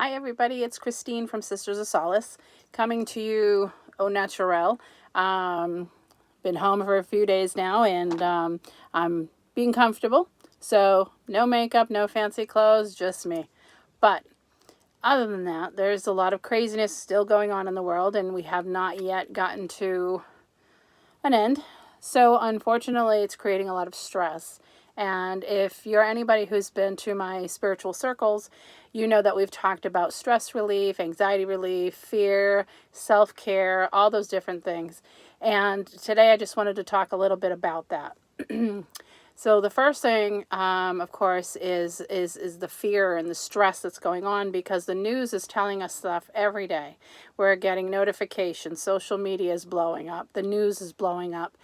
Hi everybody, it's Christine from Sisters of Solace, coming to you au naturel. Been home for a few days now, and I'm being comfortable. So no makeup, no fancy clothes, just me. But other than that, there's a lot of craziness still going on in the world, and we have not yet gotten to an end. So unfortunately, it's creating a lot of stress. And if you're anybody who's been to my spiritual circles, you know that we've talked about stress relief, anxiety relief, fear, self-care, all those different things. And today I just wanted to talk a little bit about that. So the first thing, of course, is the fear and the stress that's going on, because the news is telling us stuff every day. We're getting notifications. Social media is blowing up. The news is blowing up.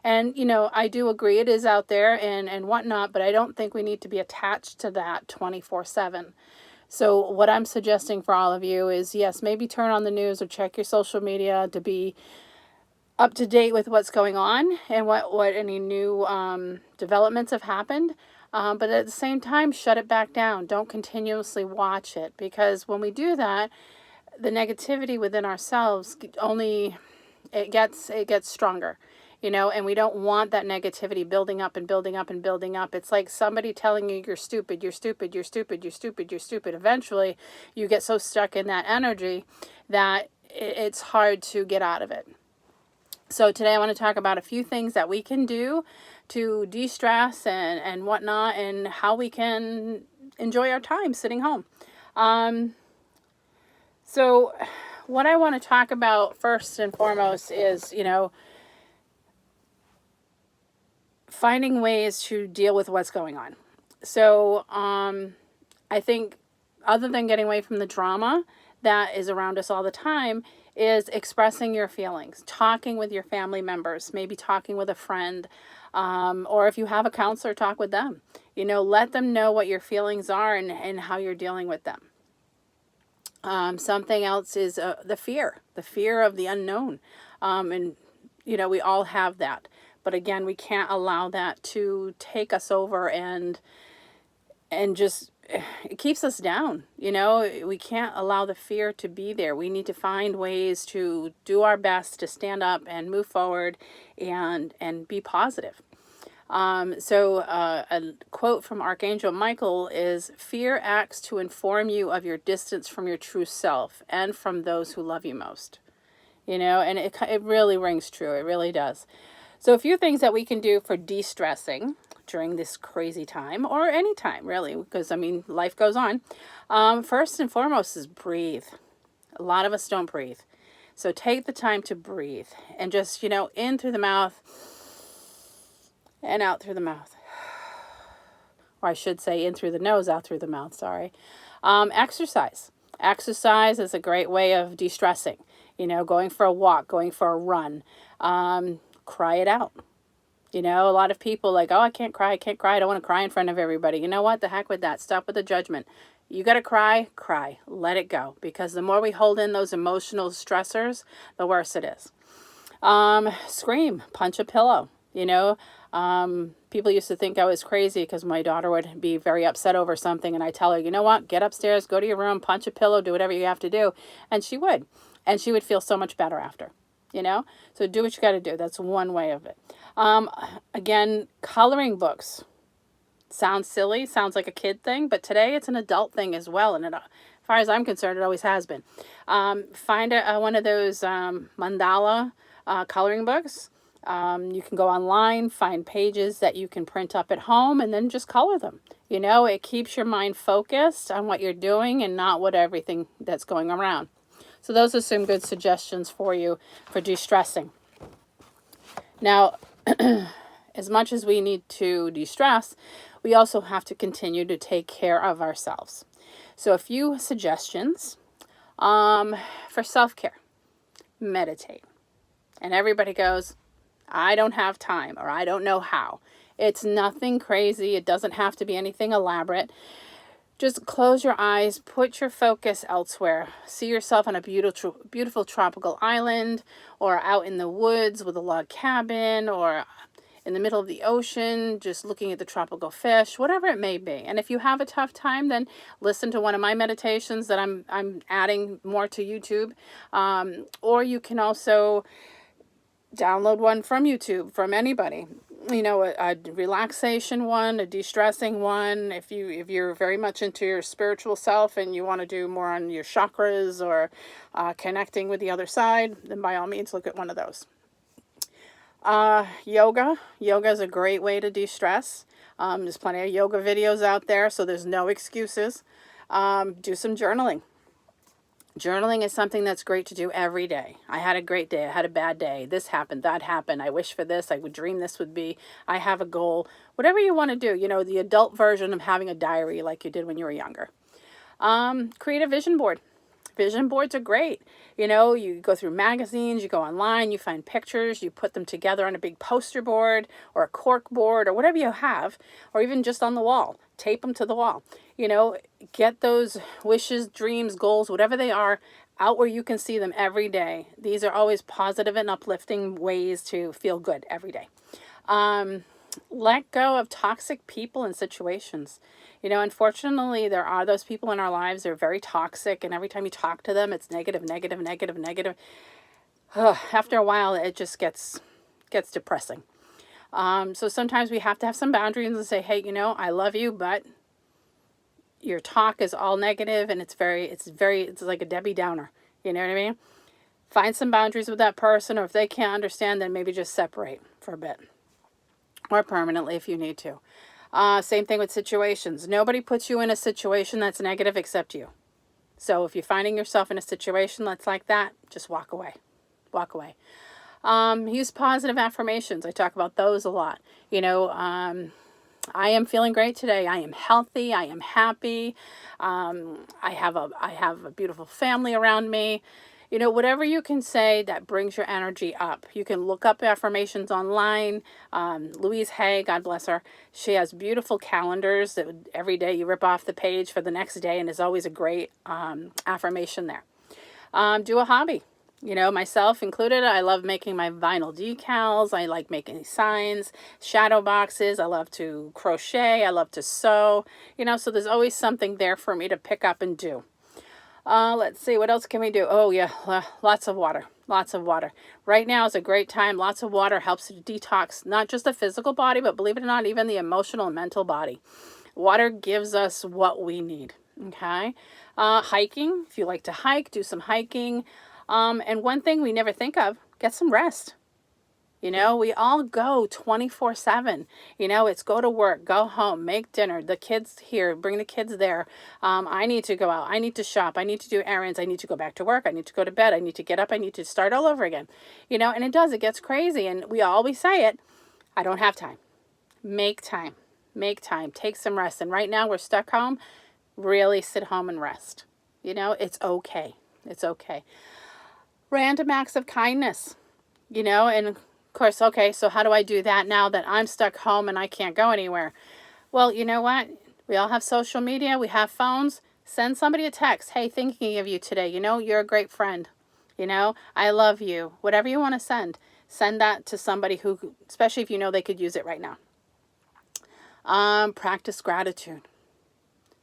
And, I do agree it is out there and whatnot, but I don't think we need to be attached to that 24/7. So what I'm suggesting for all of you is, yes, maybe turn on the news or check your social media to be up to date with what's going on and what any new developments have happened. But at the same time, shut it back down. Don't continuously watch it, because when we do that, the negativity within ourselves it gets stronger. And we don't want that negativity building up and building up and building up. It's like somebody telling you you're stupid, you're stupid, you're stupid, you're stupid, you're stupid. Eventually, you get so stuck in that energy that it's hard to get out of it. So today I want to talk about a few things that we can do to de-stress and whatnot, and how we can enjoy our time sitting home. So what I want to talk about first and foremost is, finding ways to deal with what's going on. So I think, other than getting away from the drama that is around us all the time, is expressing your feelings, talking with your family members, maybe talking with a friend, or if you have a counselor, talk with them. Let them know what your feelings are and how you're dealing with them. Something else is the fear of the unknown. And, we all have that. But again, we can't allow that to take us over and just, it keeps us down. We can't allow the fear to be there. We need to find ways to do our best to stand up and move forward and be positive. So a quote from Archangel Michael is, "Fear acts to inform you of your distance from your true self and from those who love you most." And it really rings true. It really does. So a few things that we can do for de-stressing during this crazy time, or any time really, because life goes on. First and foremost is breathe. A lot of us don't breathe. So take the time to breathe, and just, in through the mouth and out through the mouth. Or I should say, in through the nose, out through the mouth, sorry. Exercise. Exercise is a great way of de-stressing. Going for a walk, going for a run. Cry it out. A lot of people like, oh, I can't cry, I don't want to cry in front of everybody. You know what? The heck with that. Stop with the judgment. You got to cry, let it go. Because the more we hold in those emotional stressors, the worse it is. Scream, punch a pillow. People used to think I was crazy because my daughter would be very upset over something, and I tell her, you know what, get upstairs, go to your room, punch a pillow, do whatever you have to do. And she would. And she would feel so much better after. So do what you got to do. That's one way of it. Again, coloring books. Sounds silly, sounds like a kid thing, but today it's an adult thing as well. And as far as I'm concerned, it always has been. Find one of those mandala coloring books. You can go online, find pages that you can print up at home, and then just color them. It keeps your mind focused on what you're doing and not what everything that's going around. So those are some good suggestions for you for de-stressing. Now, as much as we need to de-stress, we also have to continue to take care of ourselves. So a few suggestions for self-care. Meditate. And everybody goes, I don't have time, or I don't know how. It's nothing crazy. It doesn't have to be anything elaborate. Just close your eyes, put your focus elsewhere. See yourself on a beautiful tropical island, or out in the woods with a log cabin, or in the middle of the ocean, just looking at the tropical fish, whatever it may be. And if you have a tough time, then listen to one of my meditations that I'm adding more to YouTube. Or you can also download one from YouTube, from anybody. You know, a relaxation one, a de-stressing one. If you're very much into your spiritual self and you want to do more on your chakras or connecting with the other side, then by all means look at one of those. Yoga is a great way to de-stress. There's plenty of yoga videos out there, so there's no excuses. Do some journaling. Journaling is something that's great to do every day. I had a great day. I had a bad day. This happened. That happened. I wish for this. I would dream this would be. I have a goal. Whatever you want to do. You know, the adult version of having a diary like you did when you were younger. Create a vision board. Vision boards are great. You know, you go through magazines, you go online, you find pictures, you put them together on a big poster board or a cork board or whatever you have, or even just on the wall. Tape them to the wall. You know, get those wishes, dreams, goals, whatever they are, out where you can see them every day. These are always positive and uplifting ways to feel good every day. Let go of toxic people and situations. You know, unfortunately, there are those people in our lives that are very toxic, and every time you talk to them, it's negative, negative, negative, negative. After a while, it just gets depressing. So sometimes we have to have some boundaries and say, hey, you know, I love you, but your talk is all negative, and it's like a Debbie Downer. You know what I mean? Find some boundaries with that person, or if they can't understand, then maybe just separate for a bit. Or permanently if you need to. Same thing with situations. Nobody puts you in a situation that's negative except you. So if you're finding yourself in a situation that's like that, just walk away. Walk away. Use positive affirmations. I talk about those a lot. You know, I am feeling great today. I am healthy. I am happy. I have a beautiful family around me. You know, whatever you can say that brings your energy up. You can look up affirmations online. Louise Hay, God bless her, she has beautiful calendars that every day you rip off the page for the next day, and there's always a great affirmation there. Do a hobby. You know, myself included, I love making my vinyl decals. I like making signs, shadow boxes. I love to crochet. I love to sew. You know, so there's always something there for me to pick up and do. Let's see, what else can we do? Oh yeah, lots of water. Lots of water. Right now is a great time. Lots of water helps to detox not just the physical body, but believe it or not, even the emotional and mental body. Water gives us what we need. Okay. Hiking. If you like to hike, do some hiking. And one thing we never think of, get some rest. You know, we all go 24/7. You know, it's go to work, go home, make dinner, the kids here, bring the kids there. I need to go out. I need to shop. I need to do errands. I need to go back to work. I need to go to bed. I need to get up. I need to start all over again. You know, and it gets crazy. And we always say it, I don't have time. Make time. Make time. Take some rest. And right now we're stuck home. Really sit home and rest. You know, it's okay. It's okay. Random acts of kindness. You know, and course, okay, so how do I do that now that I'm stuck home and I can't go anywhere? Well, you know what? We all have social media. We have phones. Send somebody a text. Hey, thinking of you today. You know, you're a great friend. You know, I love you. Whatever you want to send. Send that to somebody who, especially if you know they could use it right now. Practice gratitude.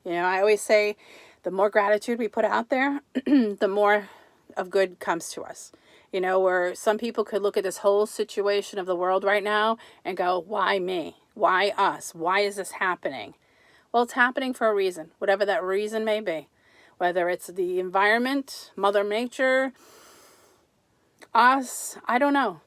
You know, I always say the more gratitude we put out there, the more of good comes to us. You know, where some people could look at this whole situation of the world right now and go, why me? Why us? Why is this happening? Well, it's happening for a reason, whatever that reason may be. Whether it's the environment, Mother Nature, us, I don't know.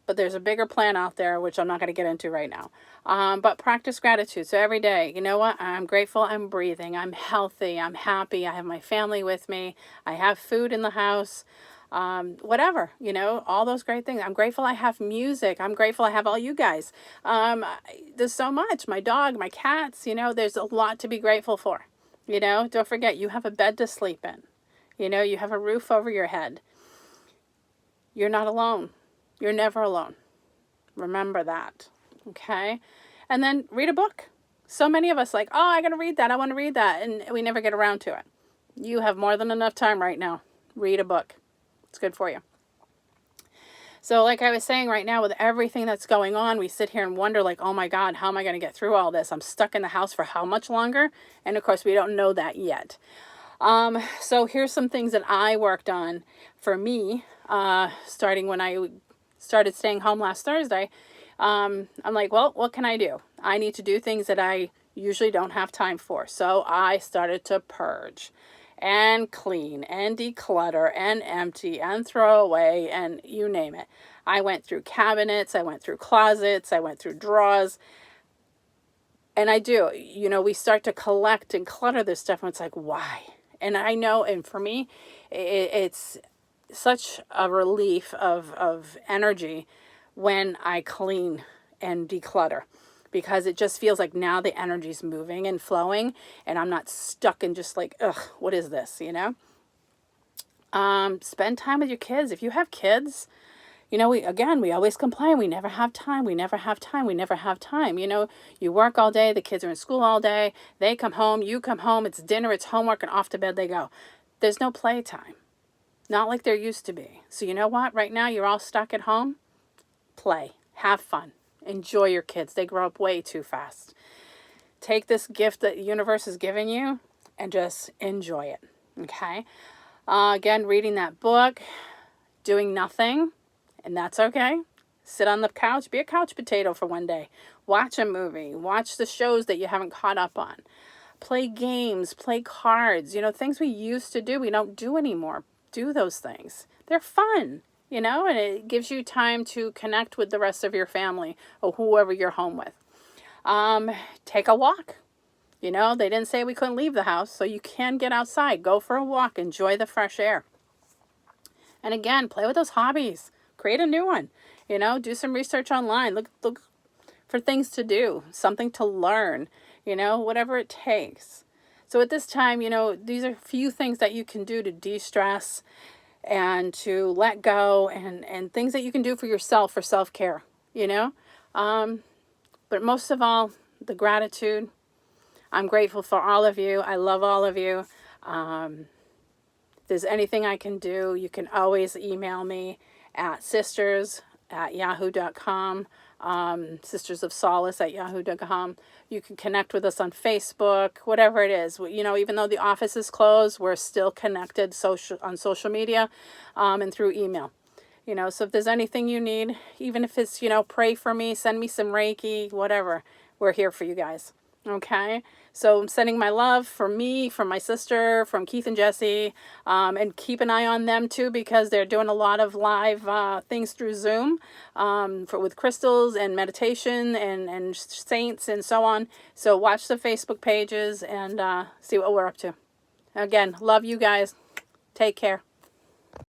But there's a bigger plan out there, which I'm not going to get into right now. But practice gratitude. So every day, you know what? I'm grateful I'm breathing. I'm healthy. I'm happy. I have my family with me. I have food in the house. Whatever, you know, all those great things. I'm grateful I have music. I'm grateful I have all you guys. There's so much. My dog, my cats, you know, there's a lot to be grateful for. You know, don't forget, you have a bed to sleep in. You know, you have a roof over your head. You're not alone. You're never alone. Remember that. Okay? And then read a book. So many of us like, oh, I got to read that. I want to read that. And we never get around to it. You have more than enough time right now. Read a book. It's good for you. So like I was saying, right now with everything that's going on, we sit here and wonder like, oh my God, how am I going to get through all this? I'm stuck in the house for how much longer? And of course, we don't know that yet. So here's some things that I worked on for me, starting when I started staying home last Thursday. I'm like, well, what can I do? I need to do things that I usually don't have time for. So I started to purge and clean and declutter and empty and throw away and you name it. I went through cabinets, I went through closets, I went through drawers. And I do, we start to collect and clutter this stuff and it's like, why? And I know, and for me, it's such a relief of energy when I clean and declutter, because it just feels like now the energy's moving and flowing and I'm not stuck in just like, ugh, what is this, Spend time with your kids. If you have kids, we always complain, we never have time, we never have time, we never have time. You work all day, the kids are in school all day, they come home, you come home, it's dinner, it's homework, and off to bed they go. There's no playtime. Not like there used to be. So you know what? Right now, you're all stuck at home. Play. Have fun. Enjoy your kids. They grow up way too fast. Take this gift that the universe is giving you and just enjoy it. Okay? Again, reading that book, doing nothing, and that's okay. Sit on the couch. Be a couch potato for one day. Watch a movie. Watch the shows that you haven't caught up on. Play games. Play cards. Things we used to do, we don't do anymore. Do those things. They're fun, and it gives you time to connect with the rest of your family or whoever you're home with. Take a walk. They didn't say we couldn't leave the house, so you can get outside. Go for a walk. Enjoy the fresh air. And again, play with those hobbies. Create a new one. Do some research online. Look for things to do, something to learn, whatever it takes. So at this time, these are a few things that you can do to de-stress and to let go, and things that you can do for yourself, for self-care, But most of all, the gratitude. I'm grateful for all of you. I love all of you. If there's anything I can do, you can always email me at sisters@yahoo.com. Sisters of Solace at yahoo.com. You can connect with us on Facebook, whatever it is. Even though the office is closed, we're still connected on social media and through email. So if there's anything you need, even if it's, pray for me, send me some Reiki, whatever, we're here for you guys. Okay, so I'm sending my love from me, from my sister, from Keith and Jesse, and keep an eye on them too, because they're doing a lot of live things through Zoom with crystals and meditation and saints and so on. So watch the Facebook pages and see what we're up to. Again, love you guys. Take care.